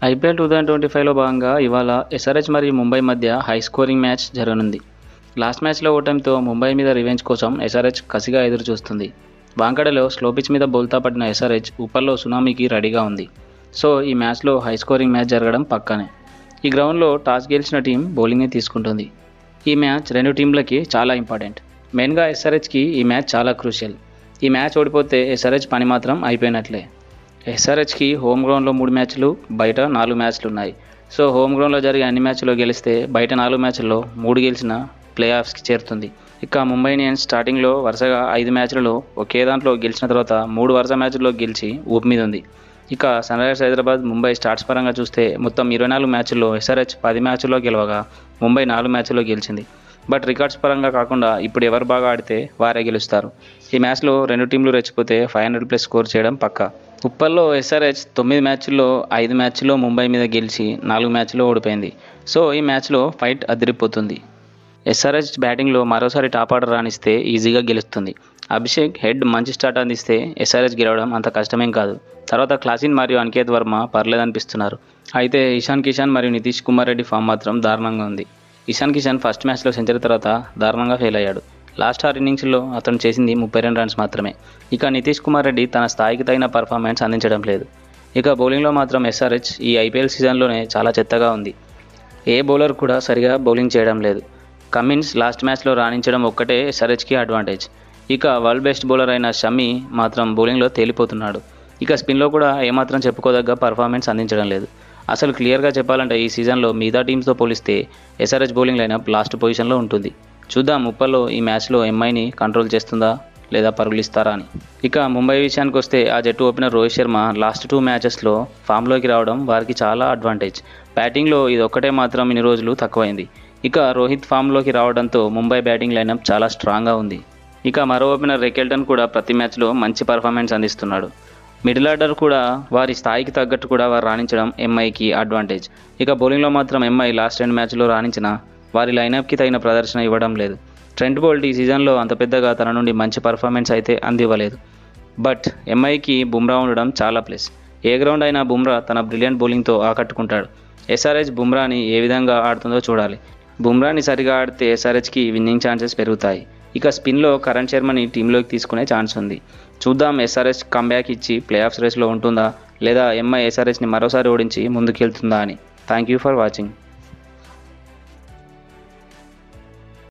IPL 2025లో భాగంగా ఇవాళ SRH మరియు ముంబై మధ్య హై స్కోరింగ్ మ్యాచ్ జరగనుంది. లాస్ట్ మ్యాచ్లో ఓటమితో ముంబై మీద రివెంజ్ కోసం ఎస్ఆర్హెచ్ కసిగా ఎదురుచూస్తుంది. వాంకడలో స్లో పిచ్ మీద బోల్తా పడిన ఎస్ఆర్హెచ్ ఉప్పల్లో సునామీకి రెడీగా ఉంది. సో ఈ మ్యాచ్లో హై స్కోరింగ్ మ్యాచ్ జరగడం పక్కానే. ఈ గ్రౌండ్లో టాస్ గెలిచిన టీం బౌలింగ్ని తీసుకుంటుంది. ఈ మ్యాచ్ రెండు టీంలకి చాలా ఇంపార్టెంట్. మెయిన్గా ఎస్ఆర్హెచ్కి ఈ మ్యాచ్ చాలా క్రూషియల్. ఈ మ్యాచ్ ఓడిపోతే ఎస్ఆర్హెచ్ పని మాత్రం అయిపోయినట్లే. ఎస్ఆర్హెచ్కి హోమ్ గ్రౌండ్లో 3 మ్యాచ్లు, బయట 4 మ్యాచ్లు ఉన్నాయి. సో హోమ్ గ్రౌండ్లో జరిగే అన్ని మ్యాచ్ల్లో గెలిస్తే బయట 4 మ్యాచ్ల్లో 3 గెలిచిన ప్లే ఆఫ్స్కి చేరుతుంది. ఇక ముంబై ఇండియన్స్ స్టార్టింగ్లో వరుసగా 5 మ్యాచ్లలో ఒకే దాంట్లో గెలిచిన తర్వాత 3 వరుస మ్యాచ్ల్లో గెలిచి ఊపు మీద ఉంది. ఇక Sunrisers Hyderabad Mumbai stats పరంగా చూస్తే మొత్తం 24 మ్యాచ్ల్లో ఎస్ఆర్హెచ్ 10 మ్యాచ్ల్లో గెలవగా ముంబై 4 మ్యాచ్ల్లో గెలిచింది. బట్ రికార్డ్స్ పరంగా కాకుండా ఇప్పుడు ఎవరు బాగా ఆడితే వారే గెలుస్తారు. ఈ మ్యాచ్లో రెండు టీంలు రెచ్చిపోతే 500+ స్కోర్ చేయడం పక్కా. ఉప్పల్లో ఎస్ఆర్హెచ్ 9 మ్యాచ్ల్లో 5 మ్యాచ్ల్లో ముంబై మీద గెలిచి 4 మ్యాచ్ల్లో ఓడిపోయింది. సో ఈ మ్యాచ్లో ఫైట్ అదిరిపోతుంది. ఎస్ఆర్హెచ్ బ్యాటింగ్లో మరోసారి టాప్ ఆర్డర్ రాణిస్తే ఈజీగా గెలుస్తుంది. అభిషేక్ హెడ్ మంచి స్టార్ట్ అందిస్తే ఎస్ఆర్హెచ్ గెలవడం అంత కష్టమేం కాదు. తర్వాత క్లాసిన్ మరియు అనికేత్ వర్మ పర్లేదనిపిస్తున్నారు. అయితే ఇషాన్ కిషన్ మరియు నితీష్ కుమార్ రెడ్డి ఫామ్ మాత్రం దారుణంగా ఉంది. ఇషాన్ కిషన్ ఫస్ట్ మ్యాచ్లో సెంచరీ తర్వాత దారుణంగా ఫెయిల్ అయ్యాడు. లాస్ట్ 6 ఇన్నింగ్స్లో అతను చేసింది 32 రన్స్ మాత్రమే. ఇక నితీష్ కుమార్ రెడ్డి తన స్థాయికి తగిన పర్ఫార్మెన్స్ అందించడం లేదు. ఇక బౌలింగ్లో మాత్రం ఎస్ఆర్హెచ్ ఈ ఐపీఎల్ సీజన్లోనే చాలా చెత్తగా ఉంది. ఏ బౌలర్ కూడా సరిగా బౌలింగ్ చేయడం లేదు. కమిన్స్ లాస్ట్ మ్యాచ్లో రాణించడం ఒక్కటే ఎస్ఆర్హెచ్కి అడ్వాంటేజ్. ఇక వరల్డ్ బెస్ట్ బౌలర్ అయిన షమి మాత్రం బౌలింగ్లో తేలిపోతున్నాడు. ఇక స్పిన్లో కూడా ఏమాత్రం చెప్పుకోదగ్గ పర్ఫార్మెన్స్ అందించడం లేదు. అసలు క్లియర్గా చెప్పాలంటే ఈ సీజన్లో మిగతా టీమ్స్తో పోలిస్తే ఎస్ఆర్హెచ్ బౌలింగ్ లైనప్ లాస్ట్ పొజిషన్లో ఉంటుంది. చూద్దాం ఉప్పల్లో ఈ మ్యాచ్లో ఎంఐని కంట్రోల్ చేస్తుందా లేదా పరుగులిస్తారా అని. ఇక ముంబై విషయానికి వస్తే ఆ జట్టు ఓపెనర్ రోహిత్ శర్మ లాస్ట్ 2 మ్యాచెస్లో ఫామ్లోకి రావడం వారికి చాలా అడ్వాంటేజ్. బ్యాటింగ్లో ఇది ఒక్కటే మాత్రం ఇన్ని రోజులు తక్కువైంది. ఇక రోహిత్ ఫామ్లోకి రావడంతో ముంబై బ్యాటింగ్ లైనప్ చాలా స్ట్రాంగ్గా ఉంది. ఇక మరో ఓపెనర్ రికెల్టన్ కూడా ప్రతి మ్యాచ్లో మంచి పర్ఫార్మెన్స్ అందిస్తున్నాడు. మిడిల్ ఆర్డర్ కూడా వారి స్థాయికి తగ్గట్టు కూడా వారు రాణించడం ఎంఐకి అడ్వాంటేజ్. ఇక బౌలింగ్లో మాత్రం ఎంఐ లాస్ట్ 2 మ్యాచ్లో రాణించిన వారి లైనప్కి తగిన ప్రదర్శన ఇవ్వడం లేదు. ట్రెంట్ బోల్ట్ ఈ సీజన్లో అంత పెద్దగా తన నుండి మంచి పర్ఫార్మెన్స్ అయితే అందివ్వలేదు. బట్ ఎంఐకి బుమ్రా ఉండడం చాలా ప్లస్. ఏ గ్రౌండ్ అయినా బుమ్రా తన బ్రిలియంట్ బౌలింగ్తో ఆకట్టుకుంటాడు. ఎస్ఆర్హెచ్ బుమ్రాని ఏ విధంగా ఆడుతుందో చూడాలి. బుమ్రాని సరిగా ఆడితే ఎస్ఆర్హెచ్కి విన్నింగ్ ఛాన్సెస్ పెరుగుతాయి. ఇక స్పిన్లో కరణ్ శర్మని టీంలోకి తీసుకునే ఛాన్స్ ఉంది. చూద్దాం ఎస్ఆర్హెచ్ కంబ్యాక్ ఇచ్చి ప్లే ఆఫ్స్ రేస్లో ఉంటుందా లేదా ఎంఐ ఎస్ఆర్హెచ్ని మరోసారి ఓడించి ముందుకెళ్తుందా అని. Thank you for watching.